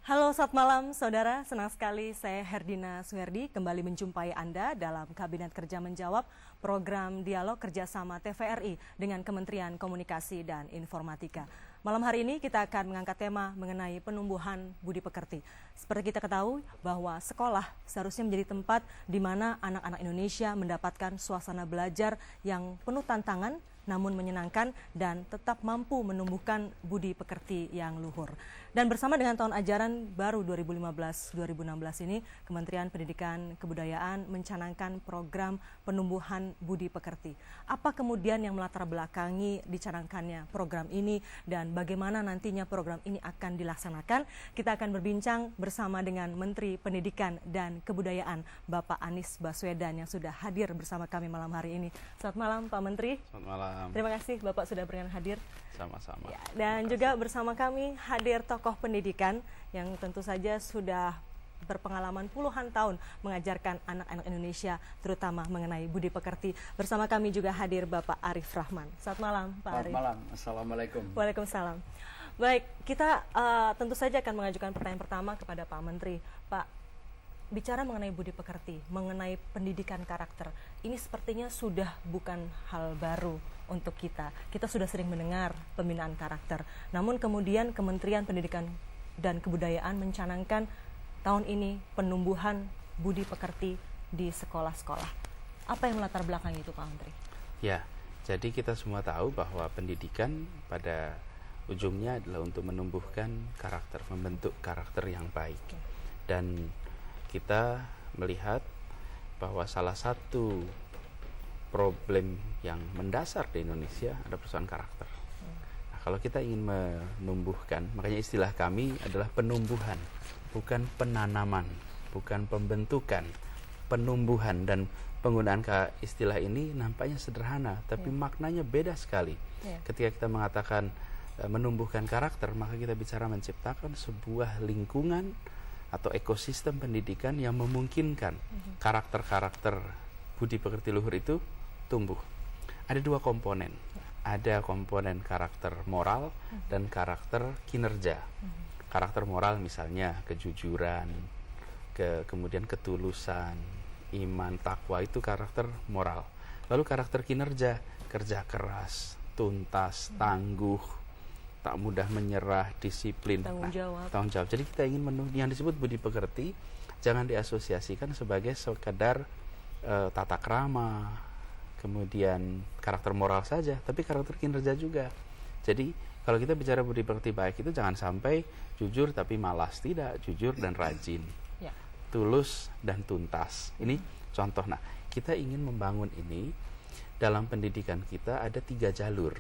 Halo, selamat malam saudara. Senang sekali saya Herdina Suherdi kembali menjumpai Anda dalam Kabinet Kerja Menjawab program Dialog Kerjasama TVRI dengan Kementerian Komunikasi dan Informatika. Malam hari ini kita akan mengangkat tema mengenai penumbuhan budi pekerti. Seperti kita ketahui bahwa sekolah seharusnya menjadi tempat di mana anak-anak Indonesia mendapatkan suasana belajar yang penuh tantangan, namun menyenangkan dan tetap mampu menumbuhkan budi pekerti yang luhur. Dan bersama dengan tahun ajaran baru 2015-2016 ini, Kementerian Pendidikan Kebudayaan mencanangkan program penumbuhan budi pekerti. Apa kemudian yang melatar belakangi dicanangkannya program ini dan bagaimana nantinya program ini akan dilaksanakan? Kita akan berbincang bersama dengan Menteri Pendidikan dan Kebudayaan, Bapak Anies Baswedan yang sudah hadir bersama kami malam hari ini. Selamat malam Pak Menteri. Selamat malam. Terima kasih Bapak sudah berkenan hadir. Sama-sama. Ya, dan juga bersama kami hadir tokoh pendidikan yang tentu saja sudah berpengalaman puluhan tahun mengajarkan anak-anak Indonesia terutama mengenai budi pekerti. Bersama kami juga hadir Bapak Arif Rahman. Selamat malam Pak Arif. Selamat malam. Assalamualaikum. Waalaikumsalam. Baik, kita tentu saja akan mengajukan pertanyaan pertama kepada Pak Menteri. Pak, bicara mengenai budi pekerti, mengenai pendidikan karakter, ini sepertinya sudah bukan hal baru untuk kita. Kita sudah sering mendengar pembinaan karakter. Namun kemudian Kementerian Pendidikan dan Kebudayaan mencanangkan tahun ini penumbuhan budi pekerti di sekolah-sekolah. Apa yang melatar belakang itu Pak Menteri? Ya, jadi kita semua tahu bahwa pendidikan pada ujungnya adalah untuk menumbuhkan karakter, membentuk karakter yang baik. Dan kita melihat bahwa salah satu problem yang mendasar di Indonesia ada persoalan karakter. Nah, kalau kita ingin menumbuhkan, makanya istilah kami adalah penumbuhan, bukan penanaman, bukan pembentukan, penumbuhan. Dan penggunaan istilah ini nampaknya sederhana, tapi maknanya beda sekali. Ketika kita mengatakan menumbuhkan karakter, maka kita bicara menciptakan sebuah lingkungan atau ekosistem pendidikan yang memungkinkan karakter-karakter budi pekerti luhur itu tumbuh. Ada dua komponen. Ada komponen karakter moral dan karakter kinerja. Karakter moral misalnya kejujuran, kemudian ketulusan, iman, takwa, itu karakter moral. Lalu karakter kinerja, kerja keras, tuntas, tangguh, tak mudah menyerah, disiplin, tanggung jawab. Tanggung jawab. Jadi kita ingin yang disebut budi pekerti jangan diasosiasikan sebagai sekadar tata krama, kemudian karakter moral saja, tapi karakter kinerja juga. Jadi kalau kita bicara budi pekerti baik itu jangan sampai jujur tapi malas, tidak, jujur dan rajin, tulus dan tuntas. Ini contoh. Nah, kita ingin membangun ini dalam pendidikan kita ada 3 jalur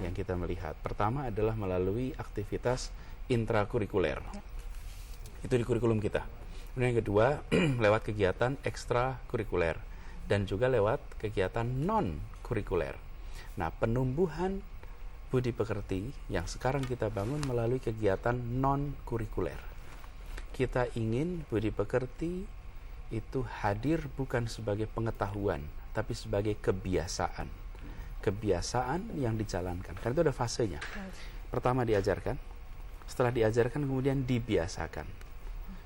yang kita melihat. Pertama adalah melalui aktivitas intrakurikuler. Itu di kurikulum kita. Kemudian yang kedua lewat kegiatan ekstrakurikuler dan juga lewat kegiatan non-kurikuler. Nah, penumbuhan budi pekerti yang sekarang kita bangun melalui kegiatan non-kurikuler. Kita ingin budi pekerti itu hadir bukan sebagai pengetahuan, tapi sebagai kebiasaan. Kebiasaan yang dijalankan. Karena itu ada fasenya. Pertama diajarkan, setelah diajarkan kemudian dibiasakan.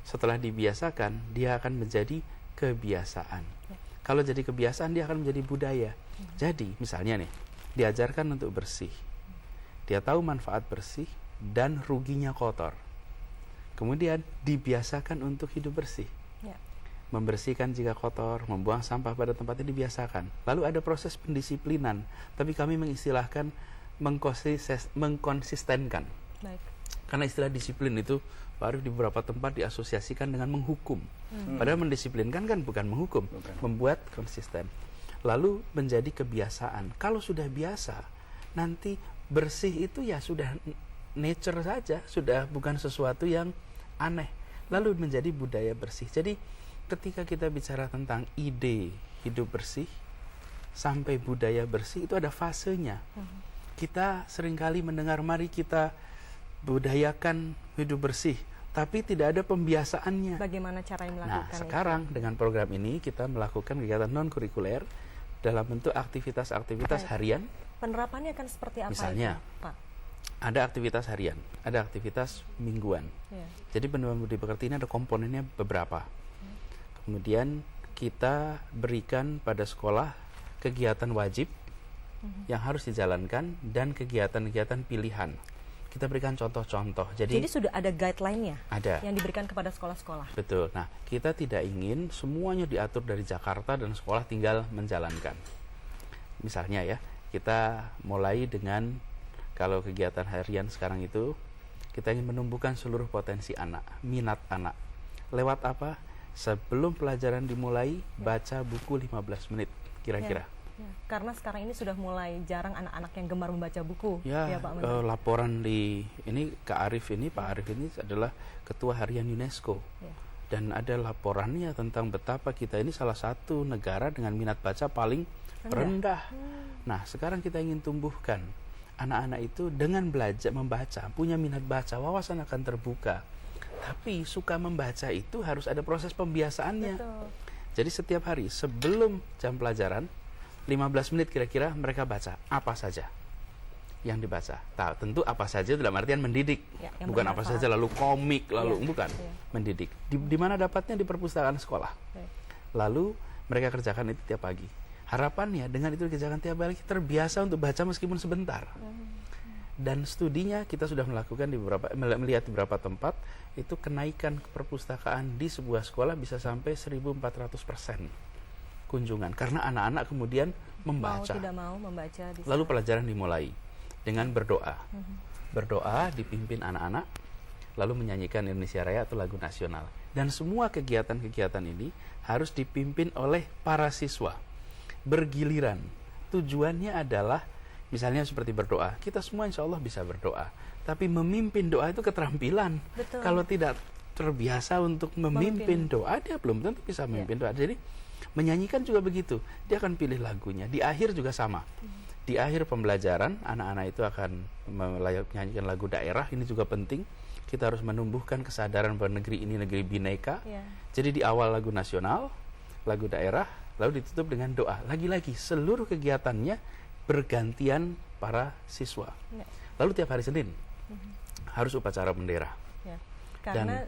Setelah dibiasakan, dia akan menjadi kebiasaan. Kalau jadi kebiasaan, dia akan menjadi budaya. Jadi, misalnya nih, diajarkan untuk bersih. Dia tahu manfaat bersih dan ruginya kotor. Kemudian dibiasakan untuk hidup bersih. Membersihkan jika kotor, membuang sampah pada tempatnya dibiasakan. Lalu ada proses pendisiplinan, tapi kami mengistilahkan mengkonsistenkan. Baik. Karena istilah disiplin itu baru di beberapa tempat diasosiasikan dengan menghukum. Padahal mendisiplinkan kan bukan menghukum, membuat konsisten. Lalu menjadi kebiasaan. Kalau sudah biasa, nanti bersih itu ya sudah nature saja, sudah bukan sesuatu yang aneh. Lalu menjadi budaya bersih. Jadi ketika kita bicara tentang ide hidup bersih sampai budaya bersih itu ada fasenya. Kita seringkali mendengar mari kita budayakan hidup bersih, tapi tidak ada pembiasaannya. Bagaimana cara melakukan Nah, sekarang dengan program ini kita melakukan kegiatan non-kurikuler dalam bentuk aktivitas-aktivitas harian. Penerapannya akan seperti apa Misalnya, itu, Pak? ada aktivitas harian, ada aktivitas mingguan. Jadi pendidikan budi pekerti ini ada komponennya beberapa. Kemudian kita berikan pada sekolah kegiatan wajib yang harus dijalankan dan kegiatan-kegiatan pilihan. Kita berikan contoh-contoh. Jadi sudah ada guideline-nya ada yang diberikan kepada sekolah-sekolah. Betul. Nah, kita tidak ingin semuanya diatur dari Jakarta dan sekolah tinggal menjalankan. Misalnya ya, kita mulai dengan, kalau kegiatan harian sekarang itu, kita ingin menumbuhkan seluruh potensi anak, minat anak. Lewat apa? Sebelum pelajaran dimulai, baca buku 15 menit kira-kira. Karena sekarang ini sudah mulai jarang anak-anak yang gemar membaca buku. Pak Menteri. Laporan di ini Pak Arif ini adalah Ketua Harian UNESCO. Dan ada laporannya tentang betapa kita ini salah satu negara dengan minat baca paling rendah. Nah, sekarang kita ingin tumbuhkan anak-anak itu dengan belajar membaca, punya minat baca, wawasan akan terbuka. Tapi suka membaca itu harus ada proses pembiasaannya. Betul. Jadi setiap hari sebelum jam pelajaran 15 menit kira-kira mereka baca apa saja yang dibaca. Tentu apa saja dalam artian mendidik, bukan apa saja lalu komik lalu bukan. Mendidik. Di mana dapatnya? Di perpustakaan sekolah. Lalu mereka kerjakan itu tiap pagi. Harapannya dengan itu dikerjakan tiap pagi terbiasa untuk baca meskipun sebentar. Dan studinya kita sudah melakukan melihat di beberapa tempat itu kenaikan perpustakaan di sebuah sekolah bisa sampai 1400% kunjungan karena anak-anak kemudian membaca. Tidak mau membaca di sana. Lalu pelajaran dimulai dengan berdoa. Berdoa dipimpin anak-anak lalu menyanyikan Indonesia Raya atau lagu nasional. Dan semua kegiatan-kegiatan ini harus dipimpin oleh para siswa. Bergiliran. Tujuannya adalah misalnya seperti berdoa. Kita semua insya Allah bisa berdoa. Tapi memimpin doa itu keterampilan. Betul. Kalau tidak terbiasa untuk memimpin doa, dia belum tentu bisa memimpin doa. Jadi menyanyikan juga begitu. Dia akan pilih lagunya. Di akhir juga sama. Di akhir pembelajaran, anak-anak itu akan menyanyikan lagu daerah. Ini juga penting. Kita harus menumbuhkan kesadaran bahwa negeri ini negeri bineka. Jadi di awal lagu nasional, lagu daerah, lalu ditutup dengan doa. Lagi-lagi seluruh kegiatannya bergantian para siswa. Lalu tiap hari Senin harus upacara bendera. Karena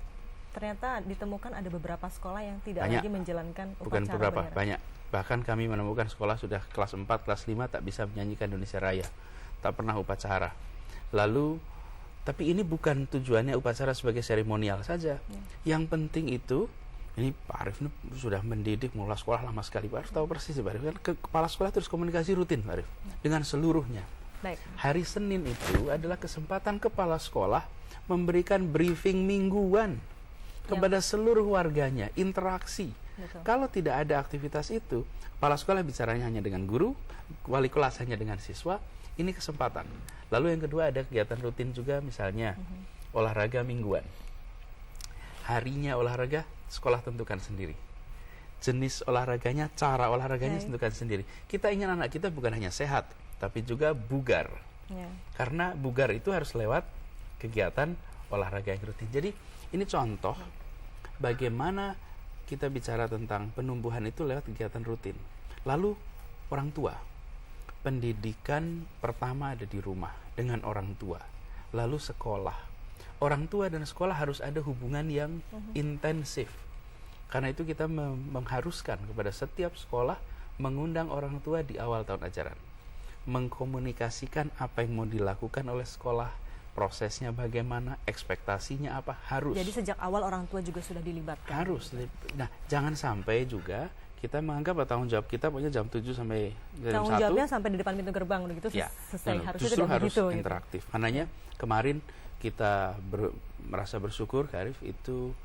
ternyata ditemukan ada beberapa sekolah yang tidak lagi menjalankan upacara bukan beberapa, bendera. banyak. Bahkan kami menemukan sekolah sudah kelas 4, kelas 5 tak bisa menyanyikan Indonesia Raya. Tak pernah upacara. Lalu, tapi ini bukan tujuannya upacara sebagai seremonial saja. Yang penting itu, ini Pak Arif ini sudah mendidik mulai sekolah lama sekali. Pak Arif tahu persis Pak Arif. Kan kepala sekolah terus komunikasi rutin Pak Arif. Dengan seluruhnya. Baik. Hari Senin itu adalah kesempatan kepala sekolah memberikan briefing mingguan kepada seluruh warganya, interaksi. Betul. Kalau tidak ada aktivitas itu, kepala sekolah bicaranya hanya dengan guru, wali kelas hanya dengan siswa, ini kesempatan. Lalu yang kedua ada kegiatan rutin juga, misalnya olahraga mingguan. Harinya olahraga, sekolah tentukan sendiri. Jenis olahraganya, cara olahraganya tentukan sendiri. Kita ingin anak kita bukan hanya sehat, tapi juga bugar. Karena bugar itu harus lewat kegiatan olahraga yang rutin. Jadi ini contoh bagaimana kita bicara tentang penumbuhan itu lewat kegiatan rutin. Lalu orang tua. Pendidikan pertama ada di rumah dengan orang tua. Lalu sekolah. Orang tua dan sekolah harus ada hubungan yang intensif. Karena itu kita mengharuskan kepada setiap sekolah mengundang orang tua di awal tahun ajaran. Mengkomunikasikan apa yang mau dilakukan oleh sekolah. Prosesnya bagaimana, ekspektasinya apa, harus. Jadi sejak awal orang tua juga sudah dilibatkan. Harus. Nah, jangan sampai juga kita menganggap tanggung jawab kita pokoknya jam 7 sampai jam 1. Tanggung jawabnya sampai di depan pintu gerbang begitu selesai. Harusnya justru tidak harus begitu, interaktif. Karenanya kemarin kita merasa bersyukur, Kak Arif, itu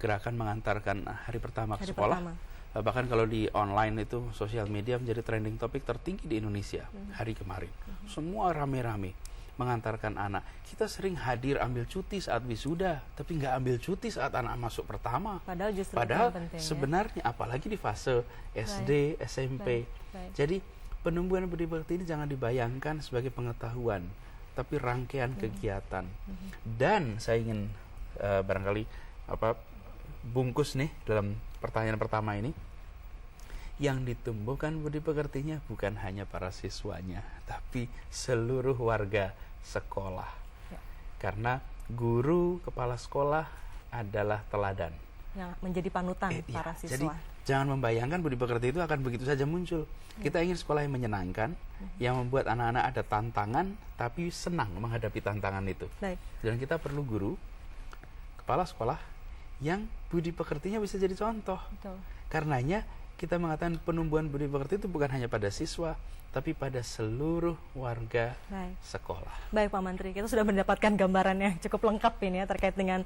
gerakan mengantarkan hari pertama ke sekolah. Bahkan kalau di online itu sosial media menjadi trending topik tertinggi di Indonesia hari kemarin. Semua rame-rame mengantarkan anak. Kita sering hadir ambil cuti saat wisuda, tapi nggak ambil cuti saat anak masuk pertama. Padahal sebenarnya apalagi di fase SD, SMP. Jadi penumbuhan budi pekerti ini jangan dibayangkan sebagai pengetahuan, tapi rangkaian kegiatan. Dan saya ingin barangkali bungkus nih dalam pertanyaan pertama ini. Yang ditumbuhkan budi pekertinya bukan hanya para siswanya, tapi seluruh warga sekolah. Karena guru, kepala sekolah adalah teladan. Yang menjadi panutan para siswa. Jadi jangan membayangkan budi pekerti itu akan begitu saja muncul. Kita ingin sekolah yang menyenangkan, yang membuat anak-anak ada tantangan, tapi senang menghadapi tantangan itu. Baik. Dan kita perlu guru, kepala sekolah, yang budi pekertinya bisa jadi contoh. Betul. Karenanya kita mengatakan penumbuhan budi pekerti itu bukan hanya pada siswa, tapi pada seluruh warga sekolah. Baik Pak Menteri, kita sudah mendapatkan gambaran yang cukup lengkap ini ya terkait dengan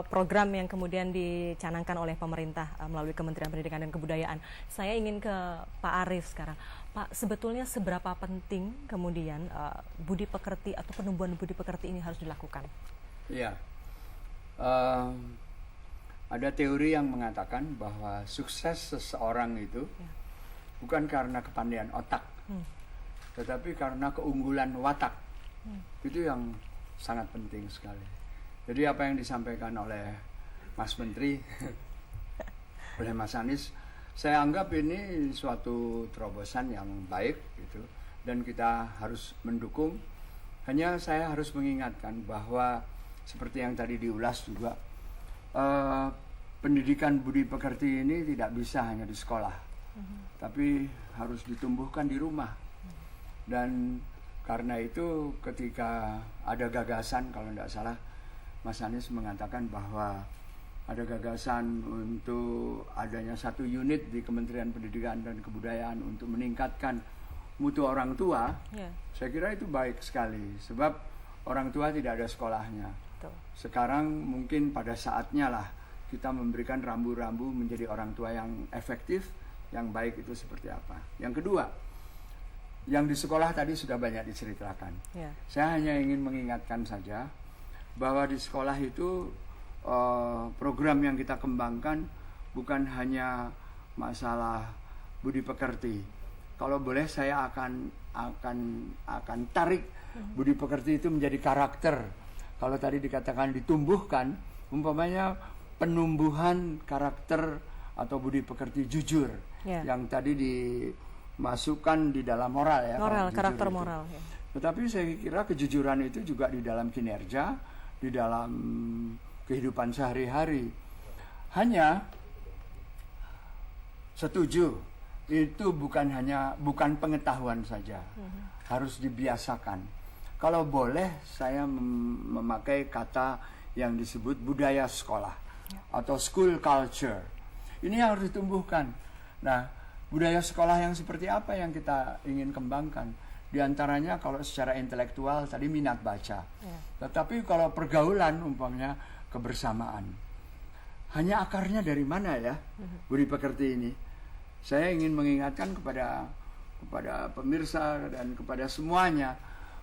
program yang kemudian dicanangkan oleh pemerintah melalui Kementerian Pendidikan dan Kebudayaan. Saya ingin ke Pak Arief sekarang. Pak, sebetulnya seberapa penting kemudian budi pekerti atau penumbuhan budi pekerti ini harus dilakukan? Iya, ada teori yang mengatakan bahwa sukses seseorang itu bukan karena kepandaian otak, tetapi karena keunggulan watak. Itu yang sangat penting sekali. Jadi apa yang disampaikan oleh Mas Menteri, oleh Mas Anies, saya anggap ini suatu terobosan yang baik gitu, dan kita harus mendukung. Hanya saya harus mengingatkan bahwa seperti yang tadi diulas juga, pendidikan budi pekerti ini tidak bisa hanya di sekolah, tapi harus ditumbuhkan di rumah. Dan karena itu ketika ada gagasan, kalau tidak salah Mas Anies mengatakan bahwa ada gagasan untuk adanya satu unit di Kementerian Pendidikan dan Kebudayaan untuk meningkatkan mutu orang tua, saya kira itu baik sekali, sebab orang tua tidak ada sekolahnya. Sekarang mungkin pada saatnya lah kita memberikan rambu-rambu menjadi orang tua yang efektif, yang baik itu seperti apa. Yang kedua, yang di sekolah tadi sudah banyak diceritakan. Saya hanya ingin mengingatkan saja bahwa di sekolah itu program yang kita kembangkan bukan hanya masalah budi pekerti. Kalau boleh saya akan tarik budi pekerti itu menjadi karakter. Kalau tadi dikatakan ditumbuhkan, umpamanya penumbuhan karakter atau budi pekerti jujur, yang tadi dimasukkan di dalam moral ya. Moral, karakter moral. Tetapi saya kira kejujuran itu juga di dalam kinerja, di dalam kehidupan sehari-hari. Hanya setuju, itu bukan pengetahuan saja, harus dibiasakan. Kalau boleh saya memakai kata yang disebut budaya sekolah atau school culture. Ini harus ditumbuhkan. Nah, budaya sekolah yang seperti apa yang kita ingin kembangkan? Di antaranya kalau secara intelektual tadi minat baca. Tetapi kalau pergaulan umpamanya kebersamaan. Hanya akarnya dari mana ya budi pekerti ini? Saya ingin mengingatkan kepada pemirsa dan kepada semuanya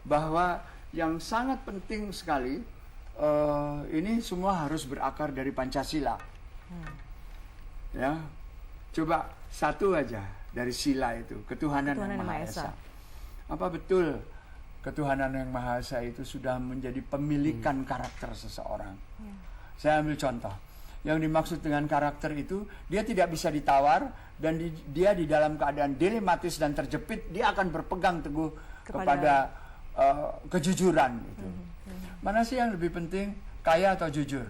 bahwa yang sangat penting sekali ini semua harus berakar dari Pancasila. Ya, coba satu aja dari sila itu, ketuhanan yang Maha Esa. Apa betul ketuhanan yang Maha Esa itu sudah menjadi pemilikan karakter seseorang? Saya ambil contoh. Yang dimaksud dengan karakter itu, dia tidak bisa ditawar dan dia di dalam keadaan dilematis dan terjepit, dia akan berpegang teguh kepada kejujuran itu. Mana sih yang lebih penting, kaya atau jujur?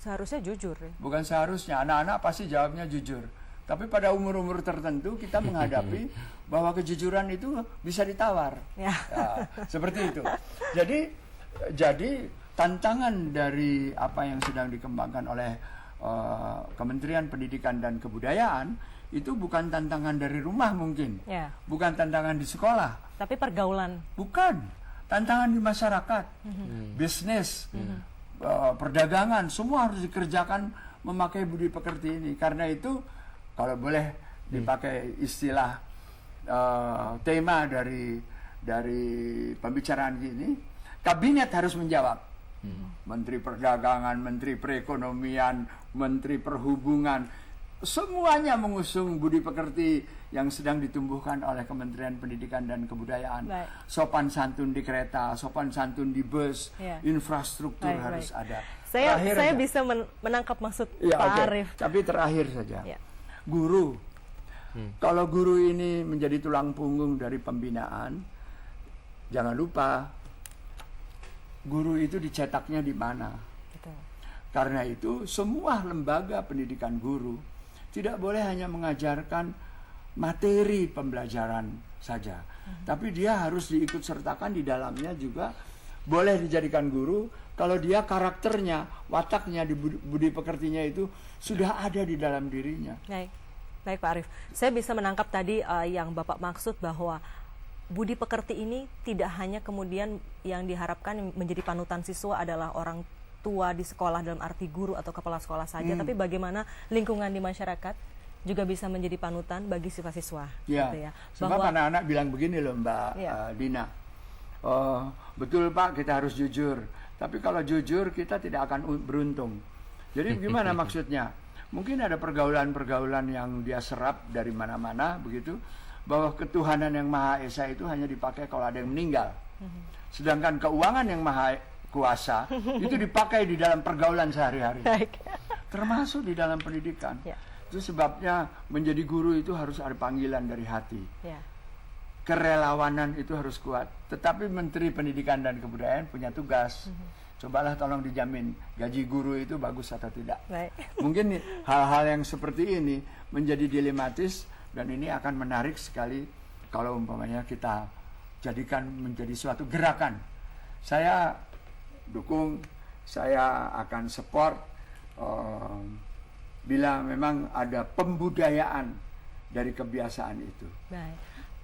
Seharusnya jujur. Bukan seharusnya, anak-anak pasti jawabnya jujur. Tapi pada umur-umur tertentu kita menghadapi bahwa kejujuran itu bisa ditawar. Seperti itu. Jadi tantangan dari apa yang sedang dikembangkan oleh Kementerian Pendidikan dan Kebudayaan itu bukan tantangan dari rumah mungkin, bukan tantangan di sekolah, tapi pergaulan. Bukan, tantangan di masyarakat, bisnis, perdagangan, semua harus dikerjakan memakai budi pekerti ini. Karena itu, kalau boleh dipakai istilah tema dari pembicaraan ini, kabinet harus menjawab. Menteri Perdagangan, Menteri Perekonomian, Menteri Perhubungan, semuanya mengusung budi pekerti yang sedang ditumbuhkan oleh Kementerian Pendidikan dan Kebudayaan. Sopan santun di kereta, sopan santun di bus, infrastruktur harus ada. Saya bisa menangkap maksud Pak Arief. Tapi terakhir saja, guru. Kalau guru ini menjadi tulang punggung dari pembinaan, jangan lupa guru itu dicetaknya di mana. Betul. Karena itu semua lembaga pendidikan guru tidak boleh hanya mengajarkan materi pembelajaran saja, tapi dia harus diikut sertakan di dalamnya juga. Boleh dijadikan guru kalau dia karakternya, wataknya, budi pekertinya itu sudah ada di dalam dirinya. Baik Pak Arief, saya bisa menangkap tadi yang Bapak maksud bahwa budi pekerti ini tidak hanya kemudian yang diharapkan menjadi panutan siswa adalah orang tua di sekolah dalam arti guru atau kepala sekolah saja, tapi bagaimana lingkungan di masyarakat juga bisa menjadi panutan bagi siswa-siswa. Ya, gitu ya. sebab anak-anak bilang begini loh Mbak Dina, betul Pak, kita harus jujur, tapi kalau jujur kita tidak akan beruntung. Jadi gimana maksudnya? Mungkin ada pergaulan-pergaulan yang dia serap dari mana-mana begitu, bahwa ketuhanan yang Maha Esa itu hanya dipakai kalau ada yang meninggal. Sedangkan keuangan yang Maha Kuasa itu dipakai di dalam pergaulan sehari-hari. Termasuk di dalam pendidikan. Itu sebabnya menjadi guru itu harus ada panggilan dari hati. Kerelawanan itu harus kuat. Tetapi Menteri Pendidikan dan Kebudayaan punya tugas. Cobalah tolong dijamin gaji guru itu bagus atau tidak. Mungkin hal-hal yang seperti ini menjadi dilematis dan ini akan menarik sekali kalau umpamanya kita jadikan menjadi suatu gerakan. Saya dukung, saya akan support bila memang ada pembudayaan dari kebiasaan itu. Baik,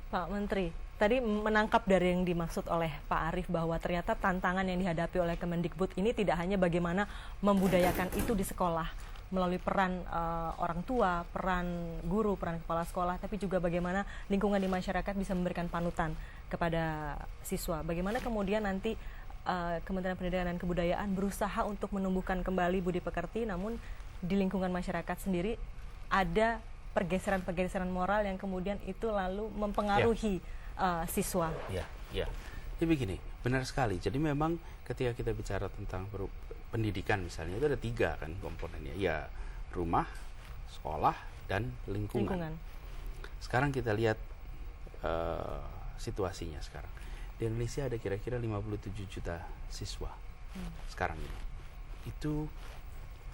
Pak Menteri, tadi menangkap dari yang dimaksud oleh Pak Arief bahwa ternyata tantangan yang dihadapi oleh Kemendikbud ini tidak hanya bagaimana membudayakan itu di sekolah melalui peran orang tua, peran guru, peran kepala sekolah, tapi juga bagaimana lingkungan di masyarakat bisa memberikan panutan kepada siswa. Bagaimana kemudian nanti Kementerian Pendidikan dan Kebudayaan berusaha untuk menumbuhkan kembali budi pekerti, namun di lingkungan masyarakat sendiri ada pergeseran-pergeseran moral yang kemudian itu lalu mempengaruhi siswa. Ya, begini, benar sekali. Jadi memang ketika kita bicara tentang pendidikan misalnya itu ada 3 kan komponennya, ya rumah, sekolah, dan lingkungan. Sekarang kita lihat situasinya sekarang. Di Indonesia ada kira-kira 57 juta siswa sekarang ini. Itu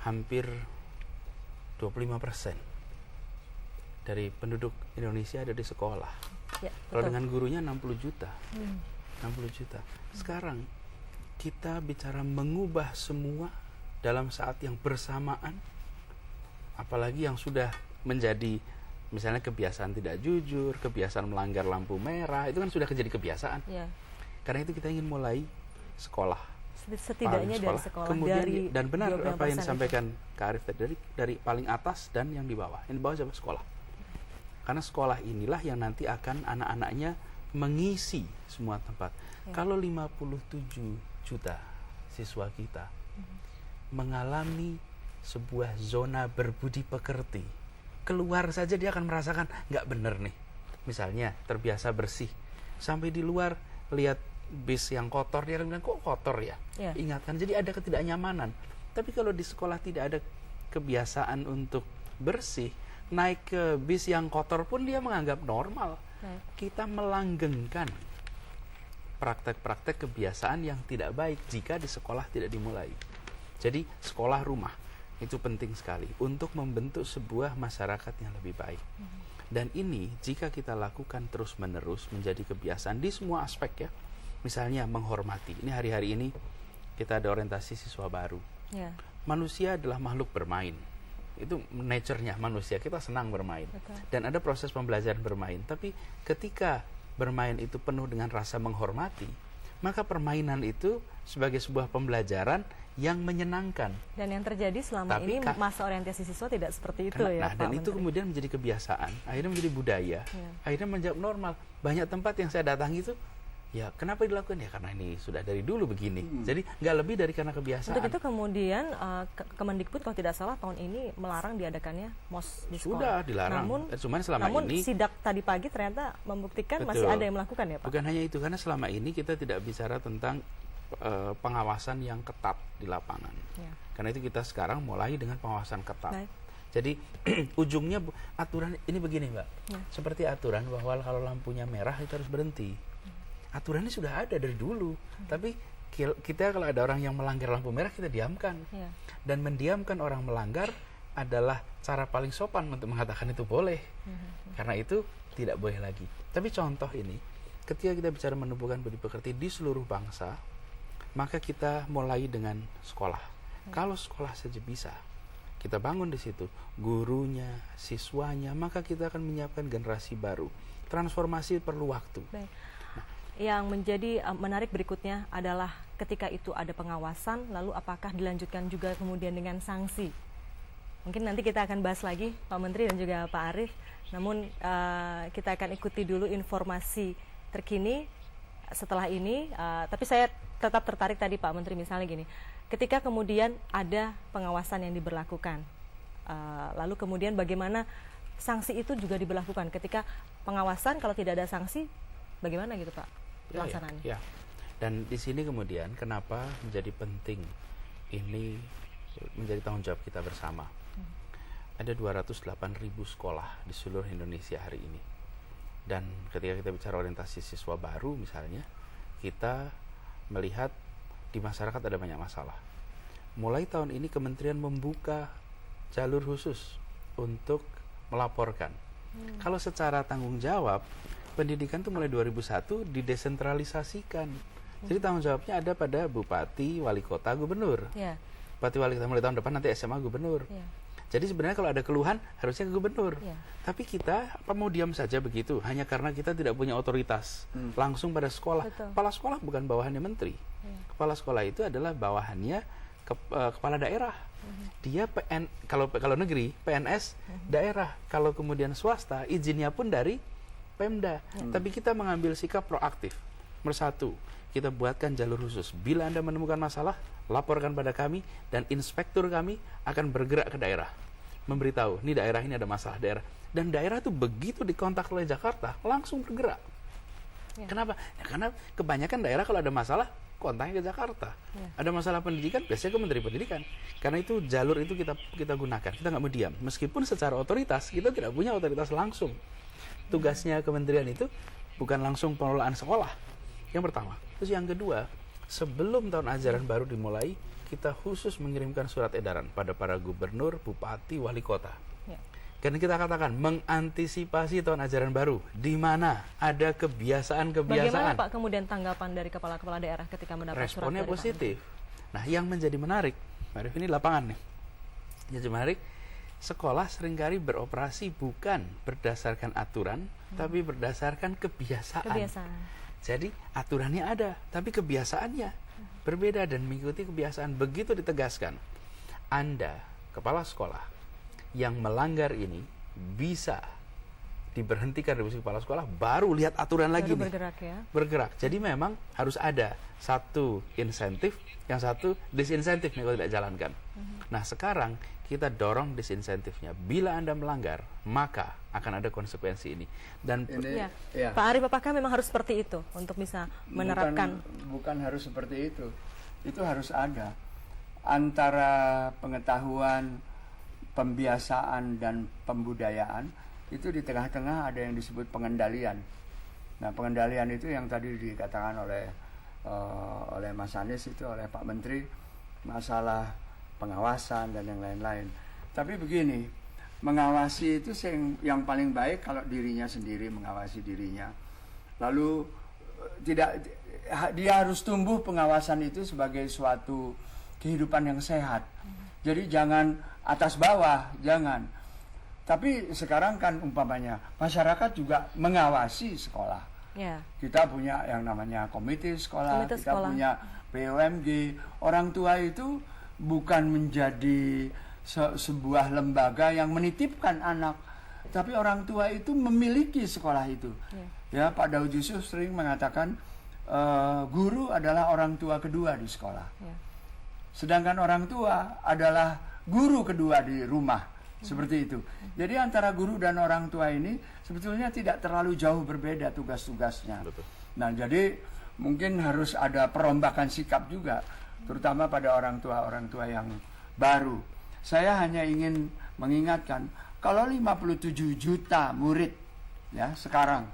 hampir 25% dari penduduk Indonesia ada di sekolah. Kalau dengan gurunya 60 juta. 60 juta. Sekarang kita bicara mengubah semua dalam saat yang bersamaan, apalagi yang sudah menjadi misalnya kebiasaan tidak jujur, kebiasaan melanggar lampu merah, itu kan sudah jadi kebiasaan. Karena itu kita ingin mulai sekolah. Setidaknya dari sekolah. Kemudian dan benar apa yang disampaikan Kak Arief tadi, dari paling atas dan yang di bawah. Yang di bawah siapa? Sekolah. Karena sekolah inilah yang nanti akan anak-anaknya mengisi semua tempat. Kalau 57 juta siswa kita mengalami sebuah zona berbudi pekerti, keluar saja dia akan merasakan nggak bener nih. Misalnya terbiasa bersih, sampai di luar lihat bis yang kotor, dia akan bilang kok kotor ya. Ingatkan, jadi ada ketidaknyamanan. Tapi kalau di sekolah tidak ada kebiasaan untuk bersih, naik ke bis yang kotor pun dia menganggap normal. Kita melanggengkan praktek-praktek kebiasaan yang tidak baik jika di sekolah tidak dimulai. Jadi sekolah rumah itu penting sekali untuk membentuk sebuah masyarakat yang lebih baik. Dan ini jika kita lakukan terus-menerus menjadi kebiasaan di semua aspek ya. Misalnya menghormati. Ini hari-hari ini kita ada orientasi siswa baru. Manusia adalah makhluk bermain. Itu nature-nya manusia, kita senang bermain. Dan ada proses pembelajaran bermain. Tapi ketika bermain itu penuh dengan rasa menghormati, maka permainan itu sebagai sebuah pembelajaran yang menyenangkan. Dan yang terjadi selama ini masa orientasi siswa tidak seperti itu ya Pak Dan itu Menteri. kemudian menjadi kebiasaan, akhirnya menjadi budaya, akhirnya menjadi normal. Banyak tempat yang saya datangi itu, ya kenapa dilakukan? Ya karena ini sudah dari dulu begini. Jadi nggak lebih dari karena kebiasaan. Untuk itu kemudian Kemendikbud kalau tidak salah tahun ini melarang diadakannya MOS di sekolah. Sudah dilarang. Namun sidak tadi pagi ternyata membuktikan masih ada yang melakukan ya Pak. Bukan hanya itu, karena selama ini kita tidak bicara tentang pengawasan yang ketat di lapangan. Karena itu kita sekarang mulai dengan pengawasan ketat. Jadi ujungnya aturan ini begini Mbak. Seperti aturan bahwa kalau lampunya merah itu harus berhenti. Aturannya sudah ada dari dulu, tapi kita kalau ada orang yang melanggar lampu merah, kita diamkan. Ya. Dan mendiamkan orang melanggar adalah cara paling sopan untuk mengatakan itu boleh. Karena itu tidak boleh lagi. Tapi contoh ini, ketika kita bicara menumbuhkan budi pekerti di seluruh bangsa, maka kita mulai dengan sekolah. Kalau sekolah saja bisa, kita bangun di situ, gurunya, siswanya, maka kita akan menyiapkan generasi baru. Transformasi perlu waktu. Baik. Yang menjadi menarik berikutnya adalah ketika itu ada pengawasan, lalu apakah dilanjutkan juga kemudian dengan sanksi? Mungkin nanti kita akan bahas lagi, Pak Menteri dan juga Pak Arief. Namun kita akan ikuti dulu informasi terkini setelah ini. Tapi saya tetap tertarik tadi Pak Menteri, misalnya gini, ketika kemudian ada pengawasan yang diberlakukan, lalu kemudian bagaimana sanksi itu juga diberlakukan? Ketika pengawasan, kalau tidak ada sanksi, bagaimana gitu Pak pelaksanaannya? Ya. Dan di sini kemudian kenapa menjadi penting ini menjadi tanggung jawab kita bersama. Ada 208.000 sekolah di seluruh Indonesia hari ini. Dan ketika kita bicara orientasi siswa baru misalnya, kita melihat di masyarakat ada banyak masalah. Mulai tahun ini kementerian membuka jalur khusus untuk melaporkan. Kalau secara tanggung jawab, pendidikan itu mulai 2001 didesentralisasikan. Jadi tanggung jawabnya ada pada bupati, wali kota, gubernur. Ya. Bupati, wali kota mulai tahun depan, nanti SMA, gubernur. Ya. Jadi sebenarnya kalau ada keluhan harusnya ke gubernur. Ya. Tapi kita mau diam saja begitu hanya karena kita tidak punya otoritas langsung pada sekolah. Betul. Kepala sekolah bukan bawahannya menteri. Ya. Kepala sekolah itu adalah bawahannya kepala daerah. Dia kalau negeri PNS daerah. Kalau kemudian swasta izinnya pun dari Pemda. Tapi kita mengambil sikap proaktif. Nomor 1, kita buatkan jalur khusus. Bila Anda menemukan masalah, laporkan pada kami dan inspektur kami akan bergerak ke daerah. Memberitahu, ini daerah ini ada masalah daerah. Dan daerah itu begitu dikontak oleh Jakarta, langsung bergerak. Ya. Kenapa? Ya, karena kebanyakan daerah kalau ada masalah, kontaknya ke Jakarta. Ya. Ada masalah pendidikan, biasanya ke Menteri Pendidikan. Karena itu jalur itu kita gunakan. Kita nggak mau diam. Meskipun secara otoritas, kita tidak punya otoritas langsung. Tugasnya kementerian itu bukan langsung pengelolaan sekolah. Yang pertama. Terus yang kedua, sebelum tahun ajaran baru dimulai, kita khusus mengirimkan surat edaran pada para gubernur, bupati, wali kota. Ya. Karena kita katakan mengantisipasi tahun ajaran baru, di mana ada kebiasaan-kebiasaan. Bagaimana Pak kemudian tanggapan dari kepala-kepala daerah ketika mendapat surat responnya dari positif. Nah, yang menjadi menarik, Marif, ini lapangan nih. Jadi menarik, sekolah seringkali beroperasi bukan berdasarkan aturan, tapi berdasarkan kebiasaan. Jadi aturannya ada, tapi kebiasaannya berbeda dan mengikuti kebiasaan. Begitu ditegaskan, Anda, kepala sekolah, yang melanggar ini bisa diberhentikan dari posisi kepala sekolah, baru lihat aturan lagi nih. Bergerak ya. Bergerak. Jadi memang harus ada satu insentif, yang satu disinsentif nih kalau tidak jalankan. Nah sekarang kita dorong disinsentifnya. Bila Anda melanggar, maka akan ada konsekuensi ini. Dan ya. Ya. Pak Arief, apakah memang harus seperti itu untuk bisa menerapkan? Bukan harus seperti itu. Itu harus ada antara pengetahuan, pembiasaan dan pembudayaan. Itu di tengah-tengah ada yang disebut pengendalian. Nah, pengendalian itu yang tadi dikatakan oleh Mas Anies itu, oleh Pak Menteri, masalah pengawasan dan yang lain-lain. Tapi begini, mengawasi itu yang paling baik kalau dirinya sendiri mengawasi dirinya. Lalu dia harus tumbuh pengawasan itu sebagai suatu kehidupan yang sehat. Jadi jangan atas bawah, jangan. Tapi sekarang kan umpamanya masyarakat juga mengawasi sekolah. Ya. Kita punya yang namanya komite sekolah, kita punya BUMG. Orang tua itu bukan menjadi sebuah lembaga yang menitipkan anak, tapi orang tua itu memiliki sekolah itu. Ya, Pak Daud Yusuf sering mengatakan guru adalah orang tua kedua di sekolah. Sedangkan orang tua adalah guru kedua di rumah. Seperti itu. Jadi antara guru dan orang tua ini sebetulnya tidak terlalu jauh berbeda tugas-tugasnya. Nah, jadi mungkin harus ada perombakan sikap juga, terutama pada orang tua yang baru. Saya hanya ingin mengingatkan, kalau 57 juta murid ya sekarang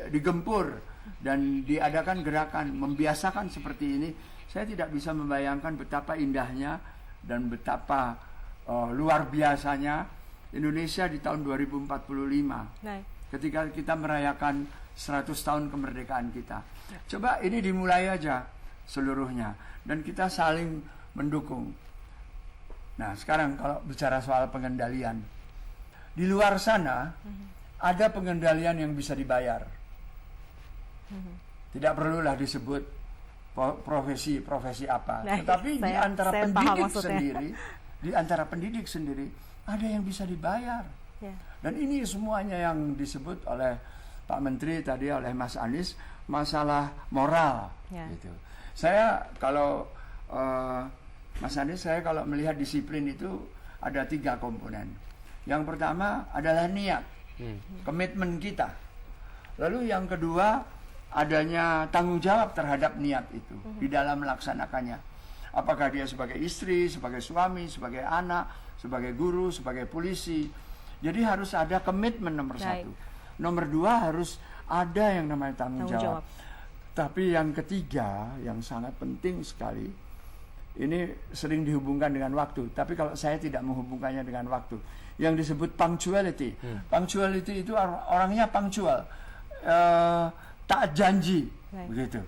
digempur dan diadakan gerakan membiasakan seperti ini. Saya tidak bisa membayangkan betapa indahnya dan betapa luar biasanya Indonesia di tahun 2045. Ketika kita merayakan 100 tahun kemerdekaan kita. Coba ini dimulai aja seluruhnya dan kita saling mendukung. Nah, sekarang kalau bicara soal pengendalian, di luar sana ada pengendalian yang bisa dibayar. Tidak perlulah disebut profesi apa, tetapi di antara pendidik sendiri ada yang bisa dibayar. Dan ini semuanya yang disebut oleh Pak Menteri tadi, oleh Mas Anies, masalah moral. Gitu. Saya kalau Mas Anies, saya kalau melihat disiplin itu ada 3 komponen. Yang pertama adalah niat, komitmen kita. Lalu yang kedua adanya tanggung jawab terhadap niat itu di dalam melaksanakannya. Apakah dia sebagai istri, sebagai suami, sebagai anak, sebagai guru, sebagai polisi. Jadi harus ada komitmen nomor 1. Nomor 2 harus ada yang namanya tanggung jawab. Tapi yang ketiga yang sangat penting sekali, ini sering dihubungkan dengan waktu. Tapi kalau saya tidak menghubungkannya dengan waktu, yang disebut punctuality. Punctuality itu orangnya punctual, taat janji, begitu.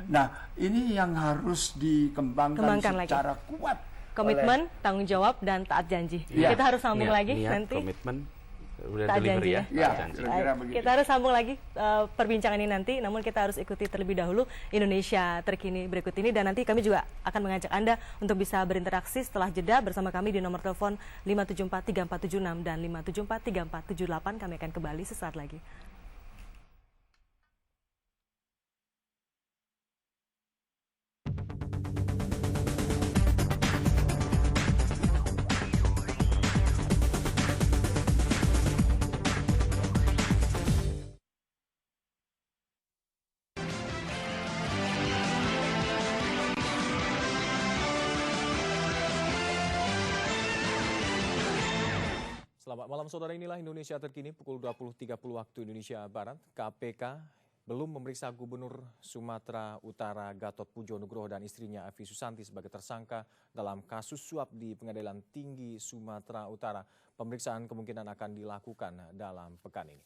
Nah, ini yang harus dikembangkan secara kuat. Komitmen, tanggung jawab, dan taat janji. Kita harus sambung lagi nanti. Komitmen, udah taat delivery janji. Ya. Kita harus sambung lagi perbincangan ini nanti. Namun kita harus ikuti terlebih dahulu Indonesia Terkini berikut ini. Dan nanti kami juga akan mengajak Anda untuk bisa berinteraksi setelah jeda bersama kami di nomor telepon 5743476 dan 5743478. Kami akan kembali sesaat lagi. Selamat malam saudara, inilah Indonesia Terkini pukul 20.30 waktu Indonesia Barat. KPK belum memeriksa Gubernur Sumatera Utara Gatot Pujo Nugroho dan istrinya Afi Susanti sebagai tersangka dalam kasus suap di Pengadilan Tinggi Sumatera Utara. Pemeriksaan kemungkinan akan dilakukan dalam pekan ini.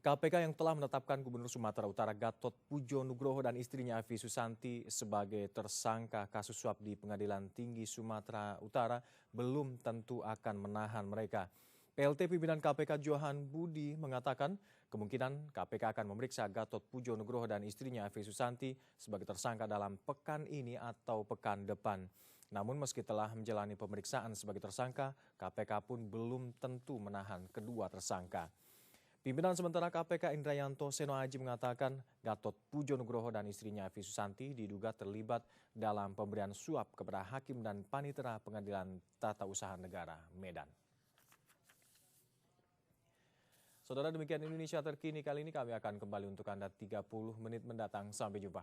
KPK yang telah menetapkan Gubernur Sumatera Utara Gatot Pujo Nugroho dan istrinya Afi Susanti sebagai tersangka kasus suap di Pengadilan Tinggi Sumatera Utara belum tentu akan menahan mereka. PLT pimpinan KPK Johan Budi mengatakan kemungkinan KPK akan memeriksa Gatot Pujo Nugroho dan istrinya Afi Susanti sebagai tersangka dalam pekan ini atau pekan depan. Namun meski telah menjalani pemeriksaan sebagai tersangka, KPK pun belum tentu menahan kedua tersangka. Pimpinan sementara KPK Indrayanto Seno Aji mengatakan Gatot Pujo Nugroho dan istrinya Afi Susanti diduga terlibat dalam pemberian suap kepada hakim dan panitera Pengadilan Tata Usaha Negara Medan. Saudara, demikian Indonesia Terkini kali ini. Kami akan kembali untuk Anda 30 menit mendatang. Sampai jumpa.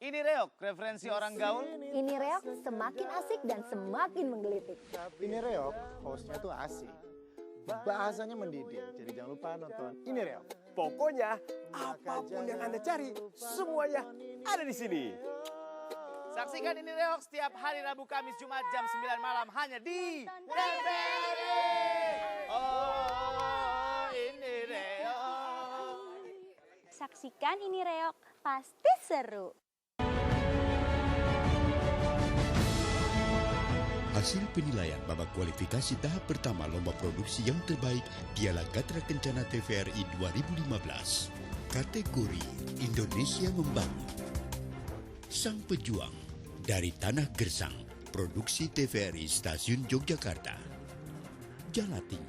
Ini Reok, referensi orang gaul. Ini Reok semakin asik dan semakin menggelitik. Ini Reok, hostnya tuh asik. Bahasanya mendidik, jadi jangan lupa nonton Ini Reok. Pokoknya apapun yang Anda cari, semuanya ada di sini. Saksikan Ini Reok setiap hari Rabu, Kamis, Jumat jam 9 malam hanya di TVRI. Oh, Ini Reok. Saksikan Ini Reok, pasti seru. Hasil penilaian babak kualifikasi tahap pertama lomba produksi yang terbaik Piala Gatra Kencana TVRI 2015. Kategori Indonesia Membangun. Sang Pejuang dari Tanah Gersang, produksi TVRI Stasiun Yogyakarta. Jalati,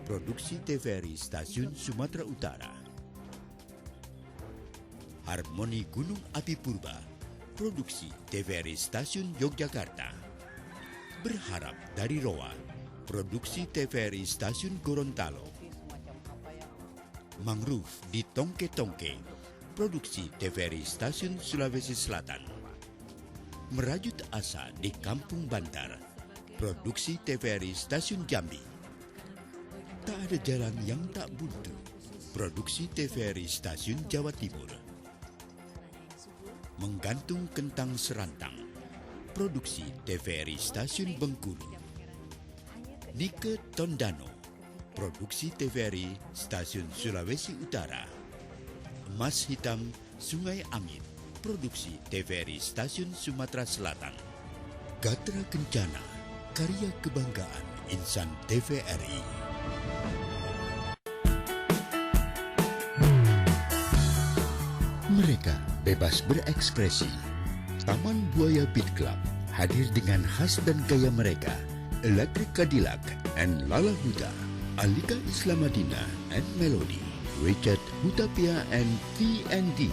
produksi TVRI Stasiun Sumatera Utara. Harmoni Gunung Api Purba, produksi TVRI Stasiun Yogyakarta. Berharap dari Roa, produksi TVRI Stasiun Gorontalo. Mangrove di Tongke-Tongke, produksi TVRI Stasiun Sulawesi Selatan. Merajut asa di Kampung Bantar. Produksi TVRI Stasiun Jambi. Tak ada jalan yang tak buntu. Produksi TVRI Stasiun Jawa Timur. Menggantung kentang serantang. Produksi TVRI Stasiun Bengkulu. Nike Tondano. Produksi TVRI Stasiun Sulawesi Utara. Emas Hitam Sungai Angin. Produksi TVRI Stasiun Sumatera Selatan. Gatra Kencana, karya kebanggaan insan TVRI. Mereka bebas berekspresi. Taman Buaya Beat Club hadir dengan khas dan gaya mereka. Electric Cadillac and Lala Huda, Alika Islamadina and Melody, Richard Hutapia and TND,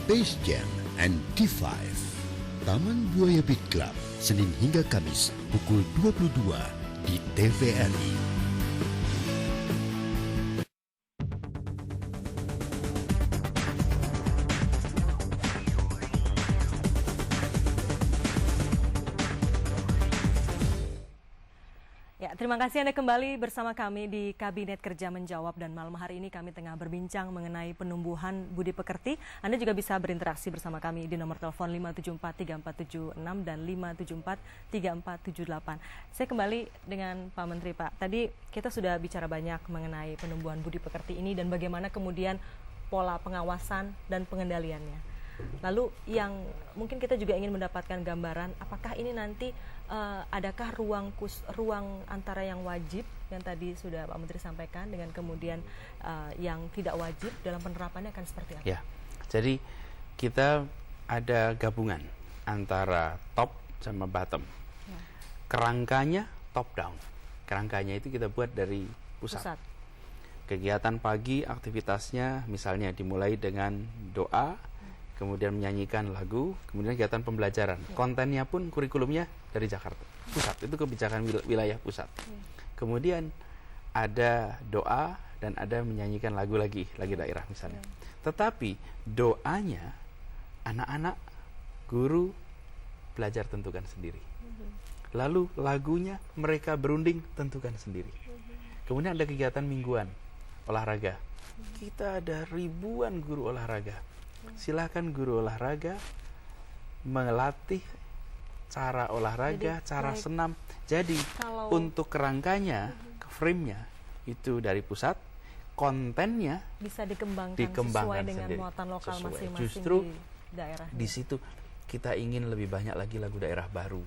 Bass Jam and T5. Taman Buaya Beat Club, Senin hingga Kamis pukul 22 di TVRI. Terima kasih Anda kembali bersama kami di Kabinet Kerja Menjawab, dan malam hari ini kami tengah berbincang mengenai penumbuhan budi pekerti. Anda juga bisa berinteraksi bersama kami di nomor telepon 5743476 dan 5743478. Saya kembali dengan Pak Menteri. Pak, tadi kita sudah bicara banyak mengenai penumbuhan budi pekerti ini dan bagaimana kemudian pola pengawasan dan pengendaliannya. Lalu yang mungkin kita juga ingin mendapatkan gambaran, apakah ini nanti adakah ruang antara yang wajib yang tadi sudah Pak Menteri sampaikan dengan kemudian yang tidak wajib dalam penerapannya akan seperti apa? Ya, jadi kita ada gabungan antara top sama bottom. Ya. Kerangkanya top down. Kerangkanya itu kita buat dari pusat. Kegiatan pagi aktivitasnya misalnya dimulai dengan doa, kemudian menyanyikan lagu, kemudian kegiatan pembelajaran. Kontennya pun kurikulumnya dari Jakarta pusat, itu kebijakan wilayah pusat. Kemudian ada doa dan ada menyanyikan lagu daerah misalnya. Tetapi doanya anak-anak, guru belajar tentukan sendiri. Lalu lagunya mereka berunding tentukan sendiri. Kemudian ada kegiatan mingguan, olahraga. Kita ada ribuan guru olahraga. Silakan guru olahraga melatih cara olahraga, cara senam. Jadi untuk kerangkanya, frame-nya itu dari pusat, kontennya bisa dikembangkan sesuai dengan sendiri, muatan lokal masing-masing. Justru di daerah. Di situ kita ingin lebih banyak lagi lagu daerah baru.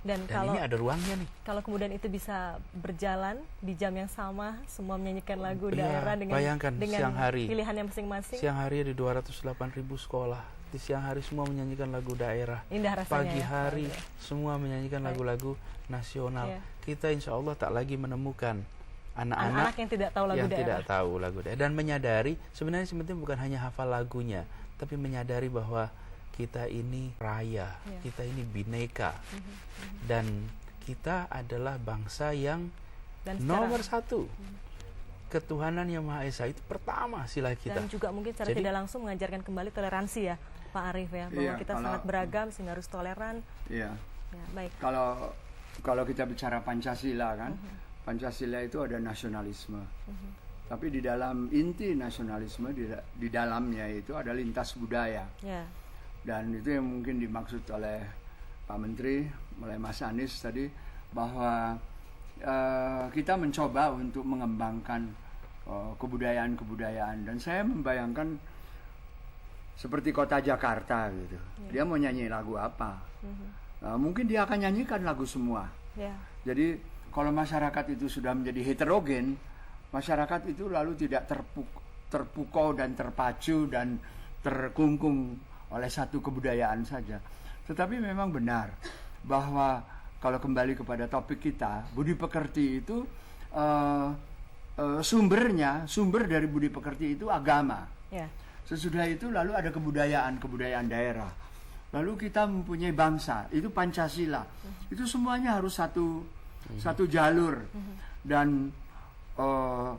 Dan kalau ini ada ruangnya nih. Kalau kemudian itu bisa berjalan di jam yang sama, semua menyanyikan lagu daerah dengan siang hari, pilihannya masing-masing. Siang hari ada 208.000 sekolah. Di siang hari semua menyanyikan lagu daerah. Indah rasanya. Pagi hari semua menyanyikan lagu-lagu nasional. Kita insya Allah tak lagi menemukan anak-anak yang tidak tahu lagu daerah. Dan menyadari sebenarnya penting bukan hanya hafal lagunya, tapi menyadari bahwa kita ini raya, kita ini bineka, dan kita adalah bangsa yang nomor satu. Ketuhanan Yang Maha Esa itu pertama sila kita. Dan juga mungkin secara tidak langsung mengajarkan kembali toleransi ya, Pak Arief ya, bahwa kita sangat beragam sehingga harus toleran. Iya. Ya, baik. Kalau kita bicara Pancasila kan, Pancasila itu ada nasionalisme. Tapi di dalam inti nasionalisme, di dalamnya itu ada lintas budaya. Dan itu yang mungkin dimaksud oleh Pak Menteri, oleh Mas Anies tadi, bahwa kita mencoba untuk mengembangkan kebudayaan-kebudayaan. Dan saya membayangkan seperti kota Jakarta gitu. Dia mau nyanyi lagu apa? Mungkin dia akan nyanyikan lagu semua. Jadi kalau masyarakat itu sudah menjadi heterogen, masyarakat itu lalu tidak terpukau dan terpacu dan terkungkung oleh satu kebudayaan saja. Tetapi memang benar bahwa kalau kembali kepada topik kita, budi pekerti itu sumber dari budi pekerti itu agama. Sesudah itu lalu ada kebudayaan daerah. Lalu kita mempunyai bangsa, itu Pancasila. Itu semuanya harus satu jalur. Dan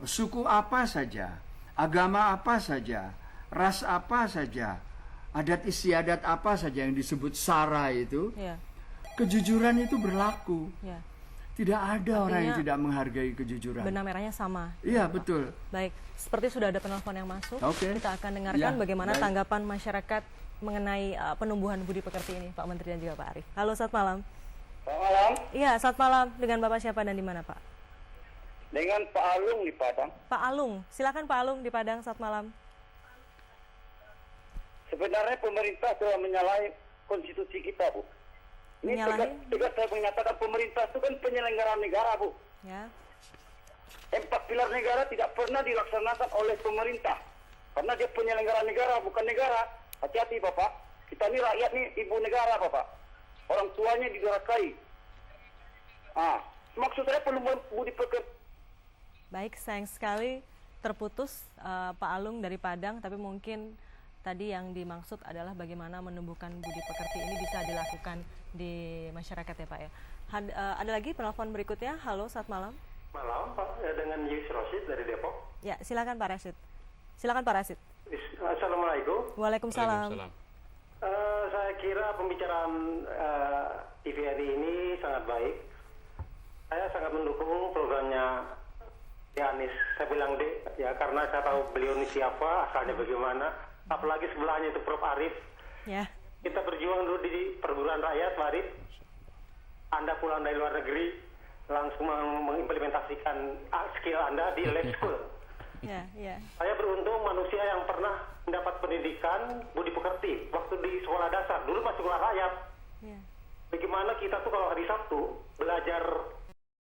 suku apa saja, agama apa saja, ras apa saja, adat istiadat apa saja yang disebut sara itu, kejujuran itu berlaku. Ya. Tidak ada orang yang Artinya tidak menghargai kejujuran. benang merahnya sama. Iya, betul. Baik, seperti sudah ada penelpon yang masuk, Oke. kita akan dengarkan Ya, bagaimana baik. tanggapan masyarakat mengenai penumbuhan budi pekerti ini, Pak Menteri dan juga Pak Arief. Halo, selamat malam. Selamat malam. Iya, selamat malam. Dengan Bapak siapa dan di mana, Pak? Dengan Pak Alung di Padang. Pak Alung, silakan Pak Alung di Padang, selamat malam. Sebenarnya pemerintah telah menyalahi konstitusi kita, Bu. Ini tegas saya menyatakan pemerintah itu kan penyelenggara negara, Bu. Ya. 4 pilar negara tidak pernah dilaksanakan oleh pemerintah. Karena dia penyelenggara negara, bukan negara. Hati-hati, Bapak. Kita ini rakyat nih, ibu negara, Bapak. Orang tuanya didurakai. Maksud saya penumbuhan budi pekerti. Baik, sayang sekali terputus Pak Alung dari Padang, tapi mungkin tadi yang dimaksud adalah bagaimana menumbuhkan budi pekerti ini bisa dilakukan di masyarakat ya Pak ya. Ada lagi penelpon berikutnya. Halo, selamat malam. Malam Pak, dengan Yus Rosid dari Depok. Ya, silakan Pak Rashid. Silakan Pak Rashid. Assalamualaikum. Waalaikumsalam. Saya kira pembicaraan TVRI ini sangat baik. Saya sangat mendukung programnya Anies. Saya bilang ya karena saya tahu beliau ini siapa, asalnya bagaimana. Apalagi sebelahnya itu Prof. Arief. Ya. Kita berjuang dulu di perguruan rakyat, Pak Arief. Anda pulang dari luar negeri, langsung mengimplementasikan skill Anda di lab school. Ya, ya. Saya beruntung manusia yang pernah mendapat pendidikan budi pekerti waktu di sekolah dasar. Dulu masih sekolah rakyat. Ya. Bagaimana kita tuh kalau hari Sabtu belajar